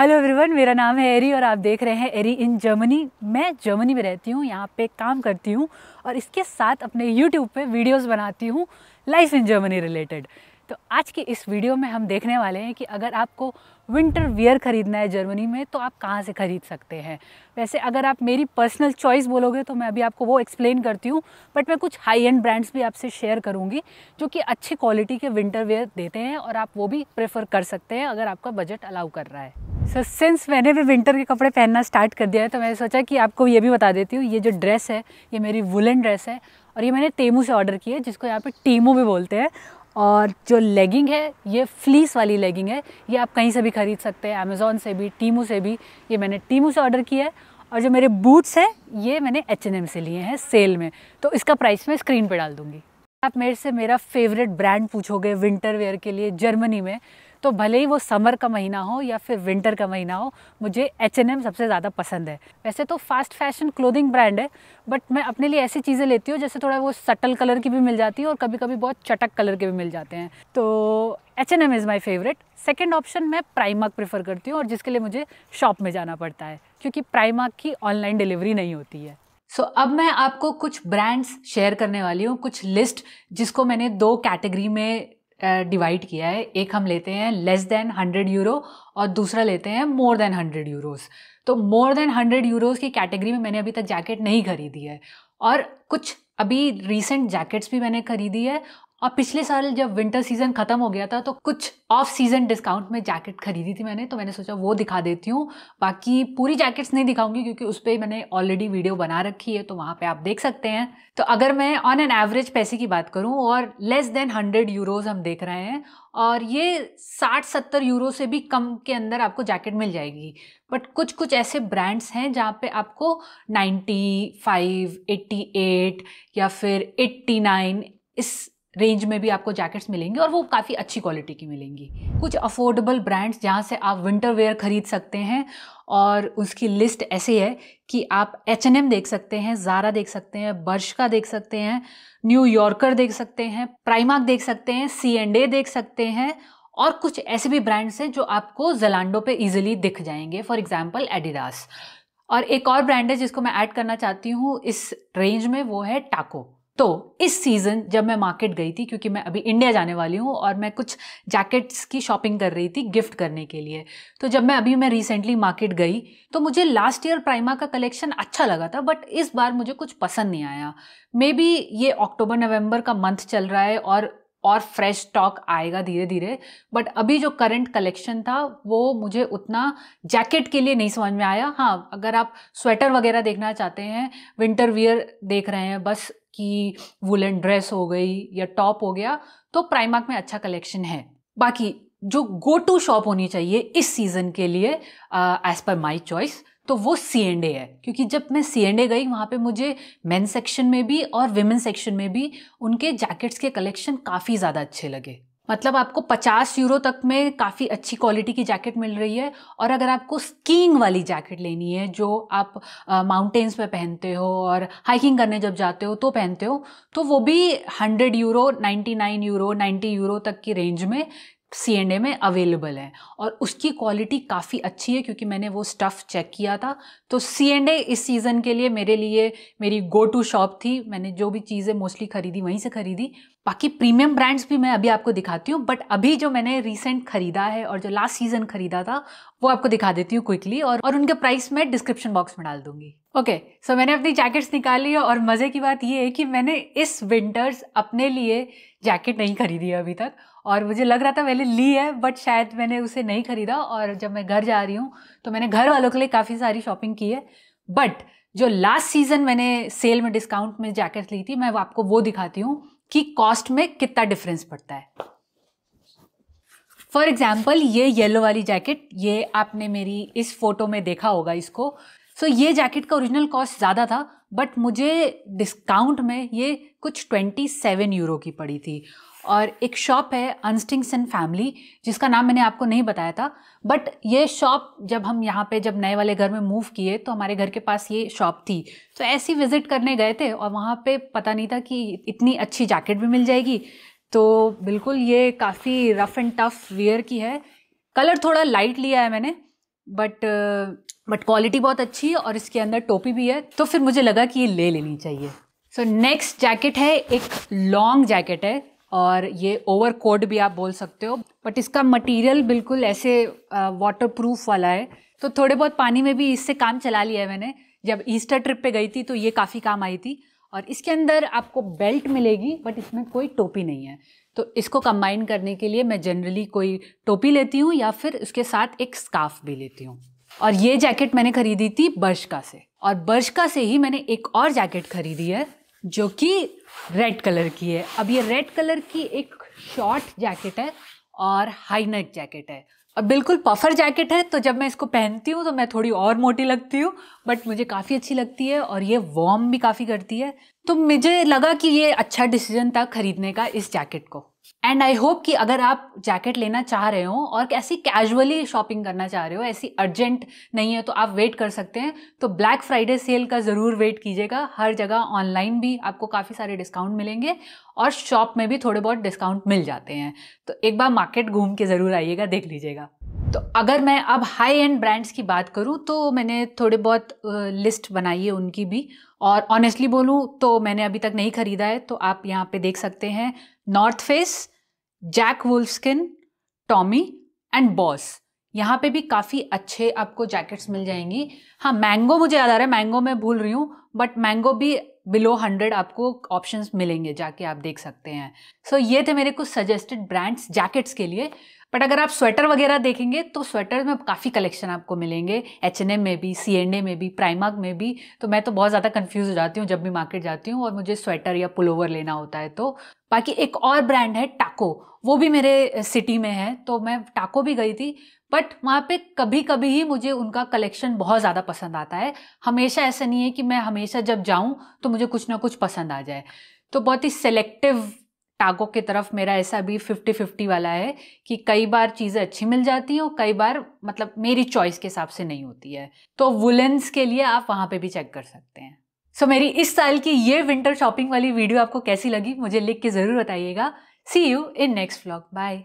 Hello everyone, मेरा नाम है एरी और आप देख रहे हैं एरी इन जर्मनी। मैं जर्मनी में रहती हूँ, यहाँ पे काम करती हूँ और इसके साथ अपने यूट्यूब पे वीडियोस बनाती हूँ लाइफ इन जर्मनी रिलेटेड। तो आज की इस वीडियो में हम देखने वाले हैं कि अगर आपको विंटर वियर ख़रीदना है जर्मनी में तो आप कहाँ से ख़रीद सकते हैं। वैसे अगर आप मेरी पर्सनल चॉइस बोलोगे तो मैं अभी आपको वो एक्सप्लेन करती हूँ, बट मैं कुछ हाई एंड ब्रांड्स भी आपसे शेयर करूँगी जो कि अच्छी क्वालिटी के विंटर वियर देते हैं और आप वो भी प्रेफर कर सकते हैं अगर आपका बजट अलाउ कर रहा है। सो सिंस मैंने भी विंटर के कपड़े पहनना स्टार्ट कर दिया है तो मैंने सोचा कि आपको ये भी बता देती हूँ। ये जो ड्रेस है ये मेरी वुलन ड्रेस है और ये मैंने टेमू से ऑर्डर की है, जिसको यहाँ पे टीमू भी बोलते हैं। और जो लेगिंग है ये फ्लीस वाली लेगिंग है, ये आप कहीं से भी ख़रीद सकते हैं, अमेज़ॉन से भी, टीमू से भी। ये मैंने टीमू से ऑर्डर किया है। और जो मेरे बूट्स हैं ये मैंने H&M से लिए हैं सेल में, तो इसका प्राइस मैं स्क्रीन पे डाल दूँगी। आप मेरे से मेरा फेवरेट ब्रांड पूछोगे विंटर वेयर के लिए जर्मनी में, तो भले ही वो समर का महीना हो या फिर विंटर का महीना हो, मुझे H&M सबसे ज़्यादा पसंद है। वैसे तो फास्ट फैशन क्लोथिंग ब्रांड है, बट मैं अपने लिए ऐसी चीज़ें लेती हूँ जैसे थोड़ा वो सटल कलर की भी मिल जाती है और कभी कभी बहुत चटक कलर के भी मिल जाते हैं। तो H&M is my favourite. Second option मैं प्राइमार्क प्रेफर करती हूँ, और जिसके लिए मुझे शॉप में जाना पड़ता है क्योंकि प्राइमार्क की ऑनलाइन डिलीवरी नहीं होती है। अब मैं आपको कुछ ब्रांड्स शेयर करने वाली हूँ, कुछ लिस्ट जिसको मैंने दो कैटेगरी में डिवाइड किया है। एक हम लेते हैं लेस देन 100 यूरो और दूसरा लेते हैं मोर देन 100 यूरोज़। तो मोर देन 100 यूरोज़ की कैटेगरी में मैंने अभी तक जैकेट नहीं खरीदी है, और कुछ अभी रीसेंट जैकेट्स भी मैंने खरीदी है। और पिछले साल जब विंटर सीज़न ख़त्म हो गया था तो कुछ ऑफ सीज़न डिस्काउंट में जैकेट खरीदी थी मैंने, तो मैंने सोचा वो दिखा देती हूँ। बाकी पूरी जैकेट्स नहीं दिखाऊंगी क्योंकि उस पर मैंने ऑलरेडी वीडियो बना रखी है, तो वहाँ पे आप देख सकते हैं। तो अगर मैं ऑन एन एवरेज पैसे की बात करूँ और लेस देन 100 यूरोज़ हम देख रहे हैं, और ये 60-70 यूरो से भी कम के अंदर आपको जैकेट मिल जाएगी। बट कुछ कुछ ऐसे ब्रांड्स हैं जहाँ पे आपको 95, 88 या फिर 89 इस रेंज में भी आपको जैकेट्स मिलेंगी, और वो काफ़ी अच्छी क्वालिटी की मिलेंगी। कुछ अफोर्डेबल ब्रांड्स जहाँ से आप विंटर वेयर खरीद सकते हैं, और उसकी लिस्ट ऐसे है कि आप H&M देख सकते हैं, ज़ारा देख सकते हैं, बर्शका देख सकते हैं, न्यू यॉर्कर देख सकते हैं, प्राइमार्क देख सकते हैं, C&A देख सकते हैं, और कुछ ऐसे भी ब्रांड्स हैं जो आपको ज़लांडो पे ईजिली दिख जाएंगे, फॉर एग्जाम्पल एडिडास। और एक और ब्रांड है जिसको मैं ऐड करना चाहती हूँ इस रेंज में, वो है टाको। तो इस सीज़न जब मैं मार्केट गई थी, क्योंकि मैं अभी इंडिया जाने वाली हूँ और मैं कुछ जैकेट्स की शॉपिंग कर रही थी गिफ्ट करने के लिए, तो जब मैं रिसेंटली मार्केट गई तो मुझे लास्ट ईयर प्राइमा का कलेक्शन अच्छा लगा था, बट इस बार मुझे कुछ पसंद नहीं आया। मे बी ये अक्टूबर नवंबर का मंथ चल रहा है और फ्रेश स्टॉक आएगा धीरे धीरे, बट अभी जो करंट कलेक्शन था वो मुझे उतना जैकेट के लिए नहीं समझ में आया। हाँ, अगर आप स्वेटर वगैरह देखना चाहते हैं, विंटर वियर देख रहे हैं बस कि वुलन ड्रेस हो गई या टॉप हो गया, तो प्राइमार्क में अच्छा कलेक्शन है। बाकी जो गो टू शॉप होनी चाहिए इस सीज़न के लिए एज पर माई चॉइस, तो वो C&A है, क्योंकि जब मैं C&A गई वहाँ पे मुझे मेन सेक्शन में भी और विमेन सेक्शन में भी उनके जैकेट्स के कलेक्शन काफ़ी ज़्यादा अच्छे लगे। मतलब आपको 50 यूरो तक में काफ़ी अच्छी क्वालिटी की जैकेट मिल रही है, और अगर आपको स्कीइंग वाली जैकेट लेनी है जो आप माउंटेन्स पे पहनते हो और हाइकिंग करने जब जाते हो तो पहनते हो, तो वो भी 100 यूरो, 99 यूरो, 90 यूरो तक की रेंज में C&A में अवेलेबल है, और उसकी क्वालिटी काफ़ी अच्छी है क्योंकि मैंने वो स्टफ़ चेक किया था। तो C&A इस सीज़न के लिए मेरे लिए मेरी गो टू शॉप थी। मैंने जो भी चीज़ें मोस्टली खरीदी वहीं से खरीदी। बाकी प्रीमियम ब्रांड्स भी मैं अभी आपको दिखाती हूँ, बट अभी जो मैंने रिसेंट खरीदा है और जो लास्ट सीज़न खरीदा था वो आपको दिखा देती हूँ क्विकली, और उनके प्राइस मैं डिस्क्रिप्शन बॉक्स में डाल दूंगी। ओके, सो मैंने अपनी जैकेट्स निकाली है, और मज़े की बात ये है कि मैंने इस विंटर्स अपने लिए जैकेट नहीं खरीदी है अभी तक, और मुझे लग रहा था मैंने ली है बट शायद मैंने उसे नहीं खरीदा। और जब मैं घर जा रही हूँ तो मैंने घर वालों के लिए काफ़ी सारी शॉपिंग की है, बट जो लास्ट सीज़न मैंने सेल में डिस्काउंट में जैकेट ली थी मैं आपको वो दिखाती हूँ कि कॉस्ट में कितना डिफरेंस पड़ता है। फॉर एग्जाम्पल ये येलो वाली जैकेट, ये आपने मेरी इस फोटो में देखा होगा इसको। सो ये जैकेट का ओरिजिनल कॉस्ट ज़्यादा था, बट मुझे डिस्काउंट में ये कुछ 27 यूरो की पड़ी थी। और एक शॉप है अनस्टिंग्सन फैमिली, जिसका नाम मैंने आपको नहीं बताया था, बट ये शॉप जब हम यहाँ पे जब नए वाले घर में मूव किए तो हमारे घर के पास ये शॉप थी, तो ऐसे ही विजिट करने गए थे, और वहाँ पे पता नहीं था कि इतनी अच्छी जैकेट भी मिल जाएगी। तो बिल्कुल ये काफ़ी रफ़ एंड टफ वियर की है। कलर थोड़ा लाइट लिया है मैंने, बट क्वालिटी बहुत अच्छी है और इसके अंदर टोपी भी है, तो फिर मुझे लगा कि ये ले लेनी चाहिए। सो नेक्स्ट जैकेट है, एक लॉन्ग जैकेट है और ये ओवर कोट भी आप बोल सकते हो, बट इसका मटेरियल बिल्कुल ऐसे वाटर प्रूफ वाला है, तो थोड़े बहुत पानी में भी इससे काम चला लिया है मैंने। जब ईस्टर ट्रिप पे गई थी तो ये काफ़ी काम आई थी। और इसके अंदर आपको बेल्ट मिलेगी, बट इसमें कोई टोपी नहीं है, तो इसको कंबाइन करने के लिए मैं जनरली कोई टोपी लेती हूँ या फिर उसके साथ एक स्कार्फ भी लेती हूँ। और ये जैकेट मैंने खरीदी थी बर्शका से, और बर्शका से ही मैंने एक और जैकेट खरीदी है जो कि रेड कलर की है। अब ये रेड कलर की एक शॉर्ट जैकेट है और हाई नेक जैकेट है, और बिल्कुल पफर जैकेट है, तो जब मैं इसको पहनती हूँ तो मैं थोड़ी और मोटी लगती हूँ, बट मुझे काफ़ी अच्छी लगती है और ये वार्म भी काफ़ी करती है। तो मुझे लगा कि ये अच्छा डिसीजन था खरीदने का इस जैकेट को। एंड आई होप कि अगर आप जैकेट लेना चाह रहे हो और ऐसी कैजुअली शॉपिंग करना चाह रहे हो, ऐसी अर्जेंट नहीं है तो आप वेट कर सकते हैं, तो ब्लैक फ्राइडे सेल का ज़रूर वेट कीजिएगा। हर जगह ऑनलाइन भी आपको काफ़ी सारे डिस्काउंट मिलेंगे और शॉप में भी थोड़े बहुत डिस्काउंट मिल जाते हैं, तो एक बार मार्केट घूम के ज़रूर आइएगा, देख लीजिएगा। तो अगर मैं अब हाई एंड ब्रांड्स की बात करूं तो मैंने थोड़े बहुत लिस्ट बनाई है उनकी भी, और ऑनेस्टली बोलूं तो मैंने अभी तक नहीं खरीदा है। तो आप यहाँ पे देख सकते हैं North Face, Jack Wolfskin, Tommy and Boss, यहाँ पे भी काफ़ी अच्छे आपको जैकेट्स मिल जाएंगी। हाँ, मैंगो मुझे याद आ रहा है, मैंगो मैं भूल रही हूँ, बट मैंगो भी बिलो 100 आपको ऑप्शंस मिलेंगे, जाके आप देख सकते हैं। सो ये थे मेरे कुछ सजेस्टेड ब्रांड्स जैकेट्स के लिए। बट अगर आप स्वेटर वगैरह देखेंगे तो स्वेटर में काफ़ी कलेक्शन आपको मिलेंगे, H&M में भी, C&A में भी, प्राइमार्क में भी। तो मैं तो बहुत ज़्यादा कंफ्यूज हो जाती हूँ जब भी मार्केट जाती हूँ और मुझे स्वेटर या पुलोवर लेना होता है। तो बाकी एक और ब्रांड है टाको, वो भी मेरे सिटी में है, तो मैं टाको भी गई थी, बट वहाँ पे कभी कभी ही मुझे उनका कलेक्शन बहुत ज़्यादा पसंद आता है। हमेशा ऐसा नहीं है कि मैं हमेशा जब जाऊँ तो मुझे कुछ ना कुछ पसंद आ जाए, तो बहुत ही सेलेक्टिव टाको की तरफ मेरा ऐसा भी 50-50 वाला है कि कई बार चीज़ें अच्छी मिल जाती हैं और कई बार मतलब मेरी चॉइस के हिसाब से नहीं होती है। तो वुलेंस के लिए आप वहाँ पे भी चेक कर सकते हैं। सो मेरी इस साल की ये विंटर शॉपिंग वाली वीडियो आपको कैसी लगी मुझे लिख के ज़रूर बताइएगा। See you in next vlog, bye.